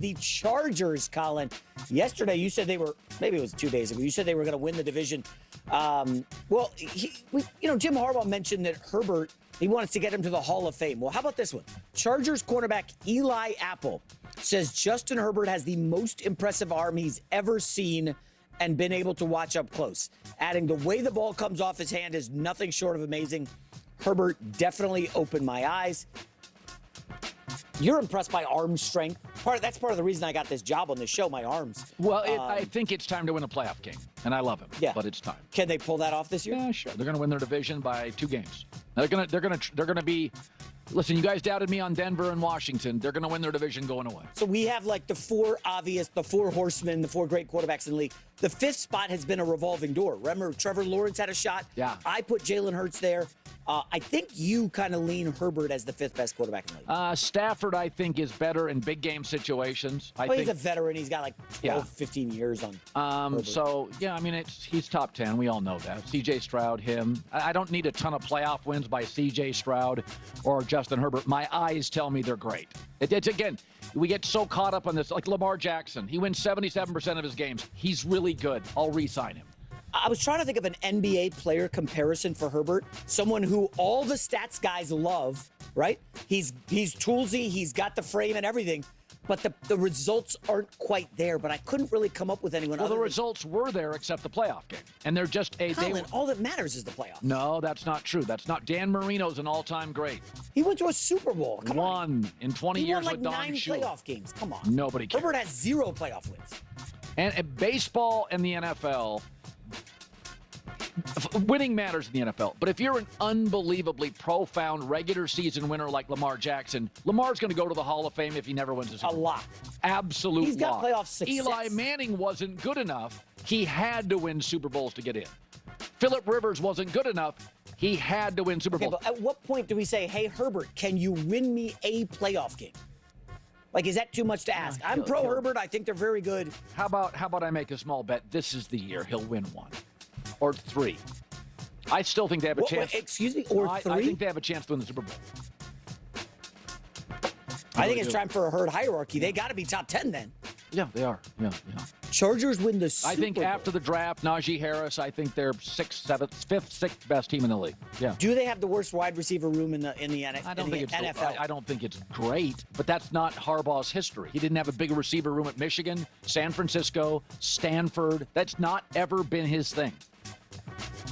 The Chargers, Colin. Yesterday, you said they were, maybe it was 2 days ago, you said they were going to win the division. Jim Harbaugh mentioned that Herbert, he wants to get him to the Hall of Fame. Well, how about this one? Chargers cornerback Eli Apple says Justin Herbert has the most impressive arm he's ever seen and been able to watch up close. Adding, the way the ball comes off his hand is nothing short of amazing. Herbert definitely opened my eyes. You're impressed by arm strength. That's part of the reason I got this job on this show, my arms. Well, I think it's time to win a playoff game, and I love him. Yeah, but it's time. Can they pull that off this year? Yeah, sure. They're going to win their division by 2 games. They're going to be. Listen, you guys doubted me on Denver and Washington. They're going to win their division going away. So we have like the 4 horsemen, the 4 great quarterbacks in the league. The 5th spot has been a revolving door. Remember, Trevor Lawrence had a shot. Yeah. I put Jalen Hurts there. I think you kind of lean Herbert as the 5th best quarterback in the league. Stafford, I think, is better in big game situations. He's a veteran. He's got like 12, 15 years on Herbert. So, yeah, I mean, he's top 10. We all know that. C.J. Stroud, him. I don't need a ton of playoff wins by C.J. Stroud or Justin Herbert. My eyes tell me they're great. It's again, we get so caught up on this. Like Lamar Jackson. He wins 77% of his games. He's really good. I'll re-sign him. I was trying to think of an NBA player comparison for Herbert. Someone who all the stats guys love, right? He's toolsy, he's got the frame and everything, but the results aren't quite there. But I couldn't really come up with anyone. Well, the results were there except the playoff game. And they're just Colin, all that matters is the playoffs. No, that's not true. That's not. Dan Marino's an all-time great. He went to a Super Bowl. Come on. Won in 20 years with Don Shula. He won like 9 playoff games. Come on. Nobody cares. Herbert has 0 playoff wins. And baseball and the NFL, winning matters in the NFL. But if you're an unbelievably profound regular season winner like Lamar Jackson, Lamar's going to go to the Hall of Fame if he never wins a Super Bowl. A lot. Absolute He's got lot. playoff success. Eli Manning wasn't good enough. He had to win Super Bowls to get in. Phillip Rivers wasn't good enough. He had to win Super Bowls. But at what point do we say, hey, Herbert, can you win me a playoff game? Like, is that too much to ask? I'm pro Herbert. I think they're very good. How about I make a small bet? This is the year he'll win 1 or 3. I still think they have a chance. Excuse me, or 3? I think they have a chance to win the Super Bowl. I think it's time for a herd hierarchy. They got to be top 10 then. Yeah, they are. Yeah. Chargers win the Super I think Bowl. after the draft, Najee Harris, I think they're 6th, 7th, 5th, 6th best team in the league. Yeah. Do they have the worst wide receiver room in the NFL? I don't think it's great, but that's not Harbaugh's history. He didn't have a big receiver room at Michigan, San Francisco, Stanford. That's not ever been his thing.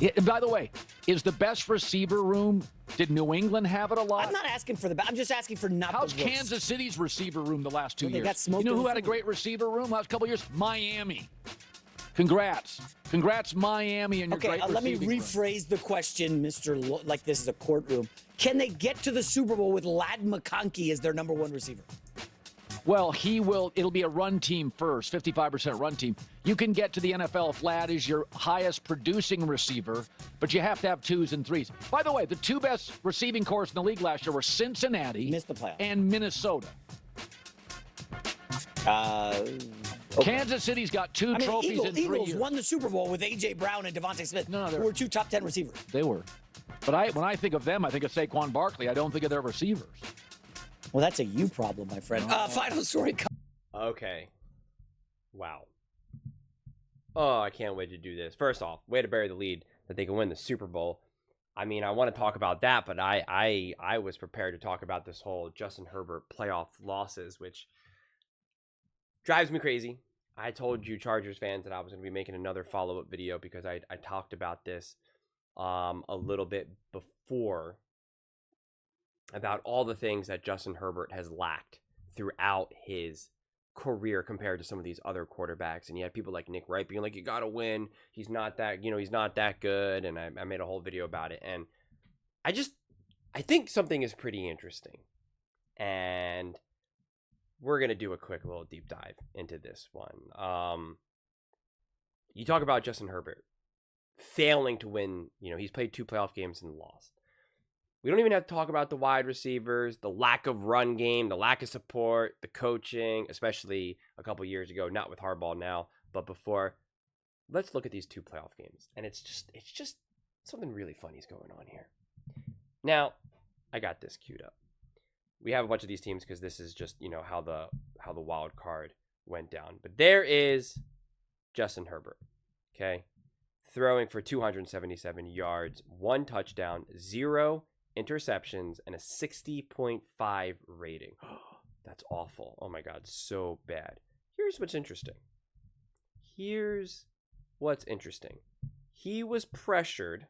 And by the way, is the best receiver room, did New England have it a lot? I'm not asking for the best. I'm just asking for not How's the worst. Kansas City's receiver room the last 2 years? They got smoked. You know who had a great receiver room last couple of years? Miami. Congrats, Miami, and your great let me receiving room. rephrase the question, like this is a courtroom. Can they get to the Super Bowl with Ladd McConkey as their number 1 receiver? Well, it'll be a run team first, 55% run team. You can get to the NFL if Ladd is your highest producing receiver, but you have to have 2s and 3s. By the way, the 2 best receiving corps in the league last year were Cincinnati Missed the playoffs. and Minnesota. Okay. Kansas City's got 2 trophies in 3 Eagles years. won the Super Bowl with A.J. Brown and Devontae Smith, who were 2 top 10 receivers. They were. But when I think of them, I think of Saquon Barkley. I don't think of their receivers. Well, that's a you problem, my friend. Final story. Okay. Wow. Oh, I can't wait to do this. First off, way to bury the lead that they can win the Super Bowl. I mean, I want to talk about that, but I was prepared to talk about this whole Justin Herbert playoff losses, which drives me crazy. I told you Chargers fans that I was going to be making another follow-up video because I talked about this a little bit before, about all the things that Justin Herbert has lacked throughout his career compared to some of these other quarterbacks. And you had people like Nick Wright being like, you got to win. He's not that good. And I made a whole video about it. And I think something is pretty interesting. And we're going to do a quick little deep dive into this one. You talk about Justin Herbert failing to win. He's played 2 playoff games and lost. We don't even have to talk about the wide receivers, the lack of run game, the lack of support, the coaching, especially a couple years ago, not with Harbaugh now, but before. Let's look at these 2 playoff games. And it's just something really funny is going on here. Now, I got this queued up. we have a bunch of these teams because this is just, how the wild card went down. But there is Justin Herbert, okay? Throwing for 277 yards, 1 touchdown, 0 interceptions, and a 60.5 rating. That's awful. Oh my God, so bad. Here's what's interesting. He was pressured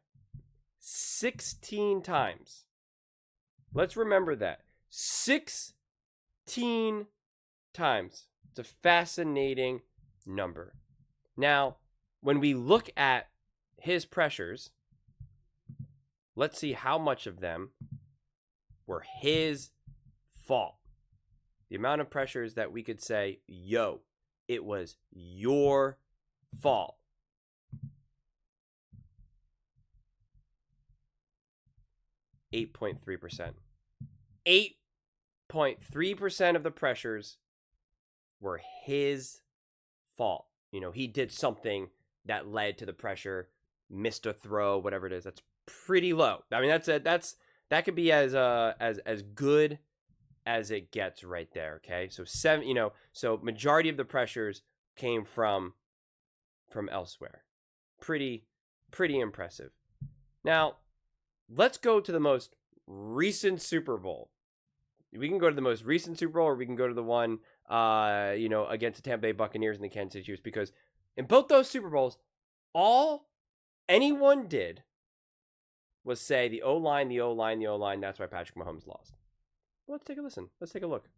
16 times. Let's remember that. 16 times. It's a fascinating number. Now, when we look at his pressures, let's see how much of them were his fault. The amount of pressures that we could say, yo, it was your fault. 8.3%. 8.3% of the pressures were his fault. He did something that led to the pressure, missed a throw, whatever it is. That's pretty low. I mean, that could be as good as it gets right there. Okay, so so majority of the pressures came from elsewhere. Pretty impressive. Now, let's go to the most recent Super Bowl. We can go to the most recent Super Bowl, or we can go to the one, against the Tampa Bay Buccaneers and the Kansas City Chiefs, because in both those Super Bowls, all anyone did was say the O-line, the O-line, the O-line. That's why Patrick Mahomes lost. Well, let's take a listen. Let's take a look.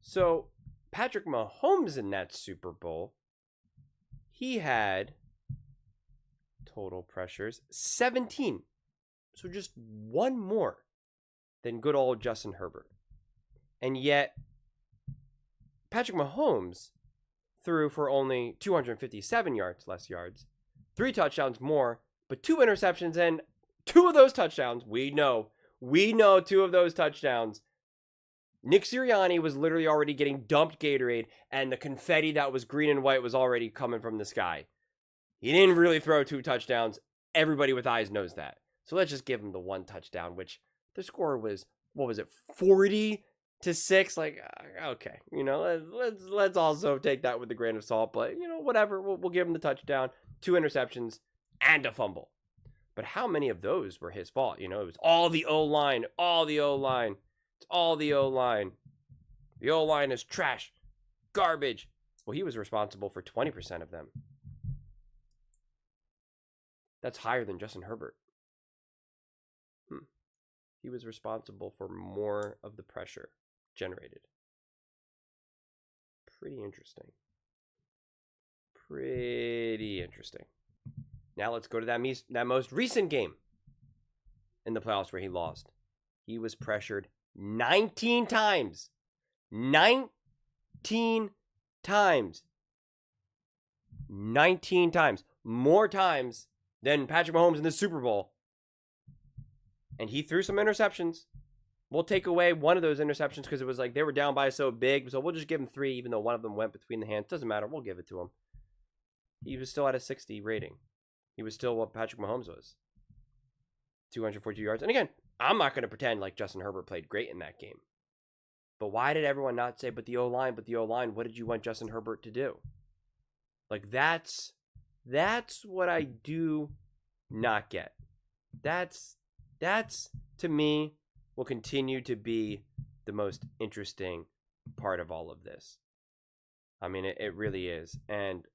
So, Patrick Mahomes in that Super Bowl, he had total pressures 17. So just one more than good old Justin Herbert. And yet, Patrick Mahomes threw for only 257 less yards, 3 touchdowns more, but 2 interceptions, and 2 of those touchdowns, we know 2 of those touchdowns, Nick Sirianni was literally already getting dumped Gatorade, and the confetti that was green and white was already coming from the sky. He didn't really throw 2 touchdowns. Everybody with eyes knows that. So let's just give him the 1 touchdown, which the score was, 40-6? Like, okay, let's also take that with a grain of salt, but whatever, we'll give him the touchdown, 2 interceptions, and a fumble. But how many of those were his fault? It was all the O-line, it's all the O-line. The O-line is trash, garbage. Well, he was responsible for 20% of them. That's higher than Justin Herbert. He was responsible for more of the pressure generated. Pretty interesting. Now let's go to that most recent game in the playoffs where he lost. He was pressured 19 times. 19 times. 19 times. More times than Patrick Mahomes in the Super Bowl. And he threw some interceptions. We'll take away one of those interceptions because it was like they were down by so big. So we'll just give him 3, even though one of them went between the hands. Doesn't matter. We'll give it to him. He was still at a 60 rating. He was still what Patrick Mahomes was. 242 yards. And again, I'm not going to pretend like Justin Herbert played great in that game. But why did everyone not say, but the O-line, what did you want Justin Herbert to do? Like, that's what I do not get. That's to me will continue to be the most interesting part of all of this. I mean, it really is. And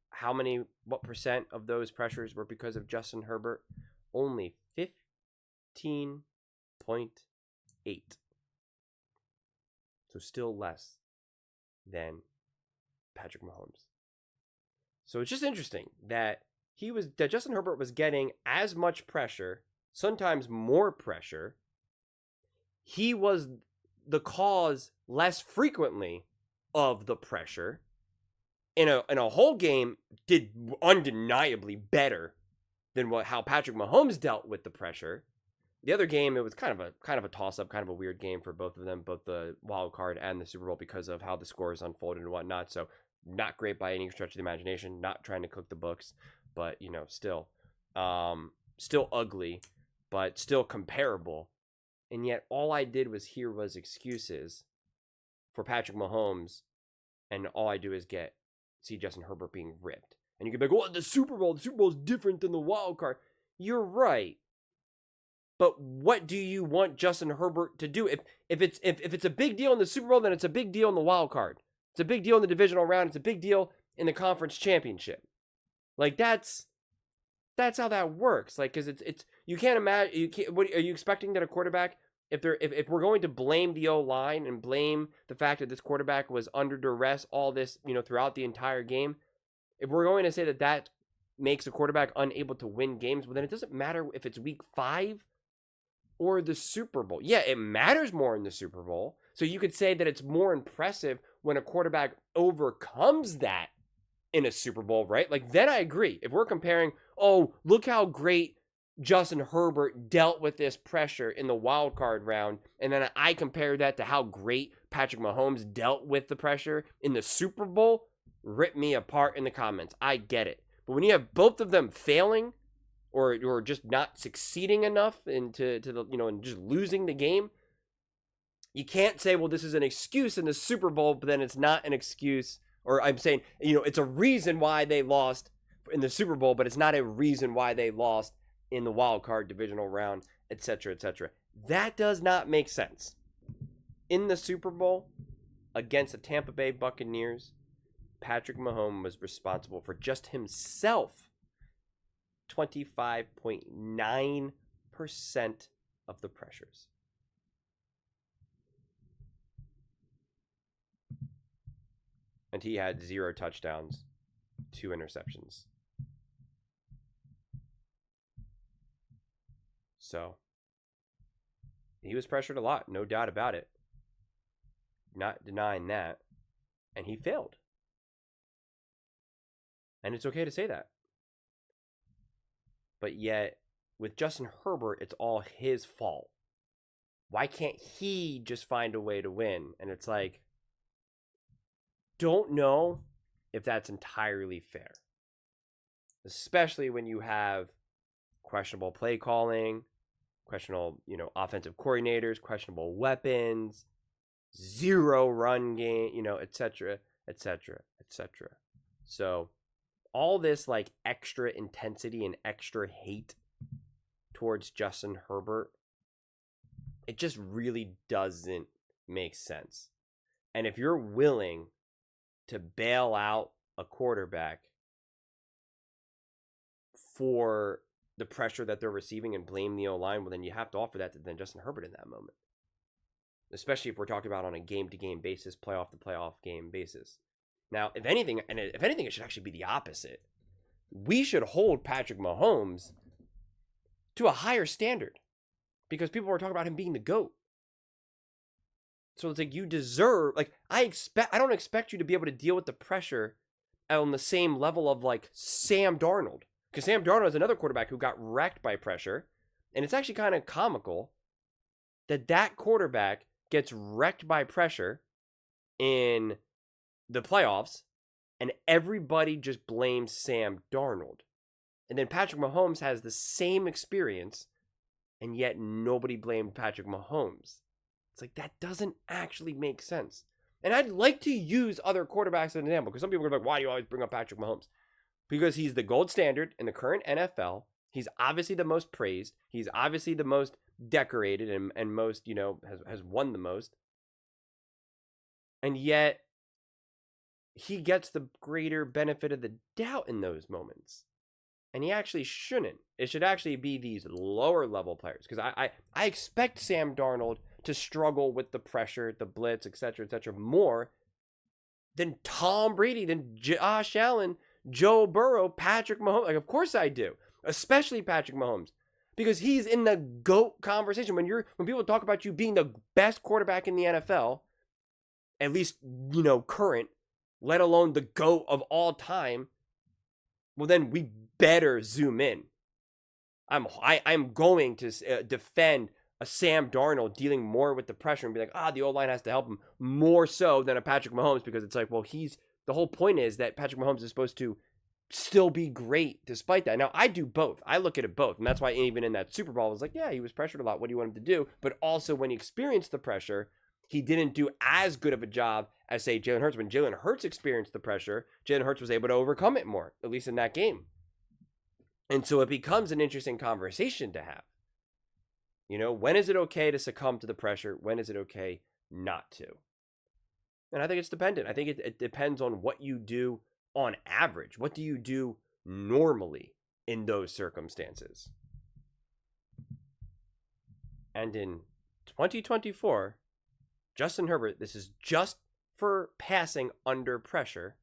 what percent of those pressures were because of Justin Herbert? Only 15.8. So still less than Patrick Mahomes. So it's just interesting that Justin Herbert was getting as much pressure, sometimes more pressure. He was the cause less frequently of the pressure. In a whole game, did undeniably better than how Patrick Mahomes dealt with the pressure. The other game, it was kind of a toss-up, kind of a weird game for both of them, both the wild card and the Super Bowl, because of how the scores unfolded and whatnot. So not great by any stretch of the imagination. Not trying to cook the books, but still ugly, but still comparable. And yet all I did was hear was excuses for Patrick Mahomes, and all I do is see Justin Herbert being ripped. And you can be like, well, the Super Bowl is different than the wild card. You're right. But what do you want Justin Herbert to do? If it's a big deal in the Super Bowl, then it's a big deal in the wild card. It's a big deal in the divisional round. It's a big deal in the conference championship. Like that's how that works. Like, because it's you can't imagine. What are you expecting that a quarterback? If we're going to blame the O-line and blame the fact that this quarterback was under duress all this, throughout the entire game, if we're going to say that makes a quarterback unable to win games, well, then it doesn't matter if it's week 5 or the Super Bowl. Yeah, it matters more in the Super Bowl. So you could say that it's more impressive when a quarterback overcomes that in a Super Bowl, right? Like, then I agree. If we're comparing, oh, look how great Justin Herbert dealt with this pressure in the wild card round, and then I compare that to how great Patrick Mahomes dealt with the pressure in the Super Bowl, rip me apart in the comments. I get it. But when you have both of them failing or just not succeeding enough into the, and just losing the game, you can't say, well, this is an excuse in the Super Bowl, but then it's not an excuse. Or I'm saying, it's a reason why they lost in the Super Bowl, but it's not a reason why they lost in the wild card divisional round, etc., etc. That does not make sense. In the Super Bowl against the Tampa Bay Buccaneers, Patrick Mahomes was responsible for just himself 25.9% of the pressures. And he had 0 touchdowns, 2 interceptions. So, he was pressured a lot, no doubt about it. Not denying that. And he failed. And it's okay to say that. But yet, with Justin Herbert, it's all his fault. Why can't he just find a way to win? And it's like, don't know if that's entirely fair. Especially when you have questionable play calling, questionable, offensive coordinators, questionable weapons, 0 run game, etc., etc., etc. So all this like extra intensity and extra hate towards Justin Herbert, it just really doesn't make sense. And if you're willing to bail out a quarterback for the pressure that they're receiving and blame the O-line, well, then you have to offer that to then Justin Herbert in that moment. Especially if we're talking about on a game-to-game basis, playoff-to-playoff game basis. Now, if anything, it should actually be the opposite. We should hold Patrick Mahomes to a higher standard because people were talking about him being the GOAT. So it's like you deserve, like, I don't expect you to be able to deal with the pressure on the same level of like Sam Darnold. Because Sam Darnold is another quarterback who got wrecked by pressure. And it's actually kind of comical that quarterback gets wrecked by pressure in the playoffs and everybody just blames Sam Darnold. And then Patrick Mahomes has the same experience and yet nobody blamed Patrick Mahomes. It's like, that doesn't actually make sense. And I'd like to use other quarterbacks as an example because some people are like, why do you always bring up Patrick Mahomes? Because he's the gold standard in the current NFL. He's obviously the most praised. He's obviously the most decorated and most, has won the most. And yet, he gets the greater benefit of the doubt in those moments. And he actually shouldn't. It should actually be these lower level players. Because I expect Sam Darnold to struggle with the pressure, the blitz, etc., more than Tom Brady, than Josh Allen, Joe Burrow, Patrick Mahomes. Like, of course I do. Especially Patrick Mahomes. Because he's in the GOAT conversation. When people talk about you being the best quarterback in the NFL, at least, current, let alone the GOAT of all time, well, then we better zoom in. I'm going to defend a Sam Darnold dealing more with the pressure and be like, the O-line has to help him more so than a Patrick Mahomes, because it's like, well, the whole point is that Patrick Mahomes is supposed to still be great despite that. Now, I do both. I look at it both. And that's why even in that Super Bowl, I was like, yeah, he was pressured a lot. What do you want him to do? But also when he experienced the pressure, he didn't do as good of a job as, say, Jalen Hurts. When Jalen Hurts experienced the pressure, Jalen Hurts was able to overcome it more, at least in that game. And so it becomes an interesting conversation to have. You know, when is it okay to succumb to the pressure? When is it okay not to? And I think it's dependent. I think it depends on what you do on average. What do you do normally in those circumstances? And in 2024, Justin Herbert, this is just for passing under pressure.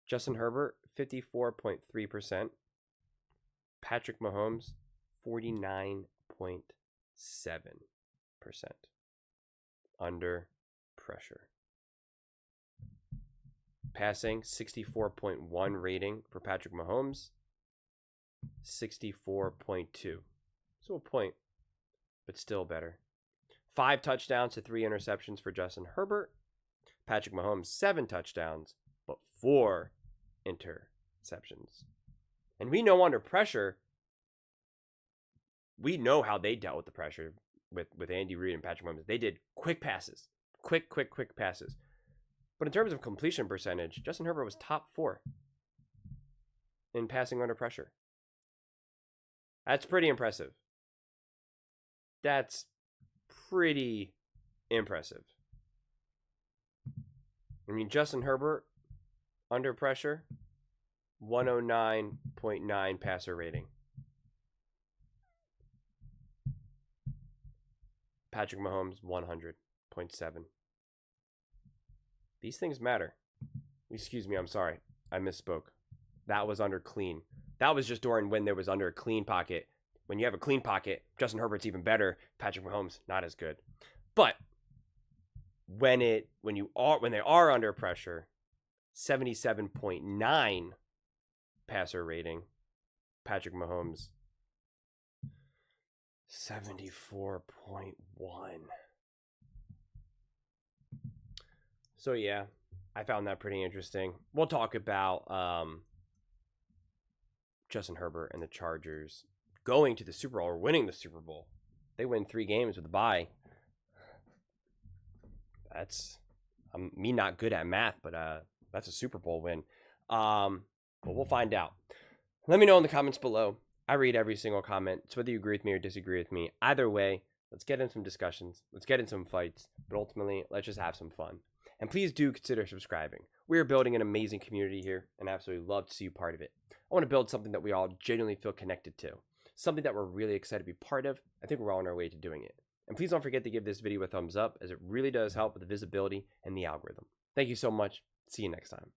Justin Herbert, 54.3%. Patrick Mahomes, 49.7% under pressure. Passing, 64.1 rating for Patrick Mahomes, 64.2. So a point, but still better. 5 touchdowns to 3 interceptions for Justin Herbert. Patrick Mahomes, 7 touchdowns, but 4 interceptions. And we know under pressure, we know how they dealt with the pressure with Andy Reid and Patrick Mahomes. They did quick passes. Quick passes. But in terms of completion percentage, Justin Herbert was top 4 in passing under pressure. That's pretty impressive. That's pretty impressive. I mean, Justin Herbert, under pressure, 109.9 passer rating. Patrick Mahomes, 100.7. These things matter. Excuse me, I'm sorry. I misspoke. That was under clean. That was just during when there was under a clean pocket. When you have a clean pocket, Justin Herbert's even better. Patrick Mahomes, not as good. But when they are under pressure, 77.9 passer rating. Patrick Mahomes, 74.1. So yeah, I found that pretty interesting. We'll talk about Justin Herbert and the Chargers going to the Super Bowl or winning the Super Bowl. They win 3 games with a bye. I'm not good at math, but that's a Super Bowl win. But we'll find out. Let me know in the comments below. I read every single comment. It's whether you agree with me or disagree with me. Either way, let's get in some discussions. Let's get in some fights. But ultimately, let's just have some fun. And please do consider subscribing. We are building an amazing community here, and I absolutely love to see you part of it. I want to build something that we all genuinely feel connected to. Something that we're really excited to be part of. I think we're all on our way to doing it. And please don't forget to give this video a thumbs up, as it really does help with the visibility and the algorithm. Thank you so much. See you next time.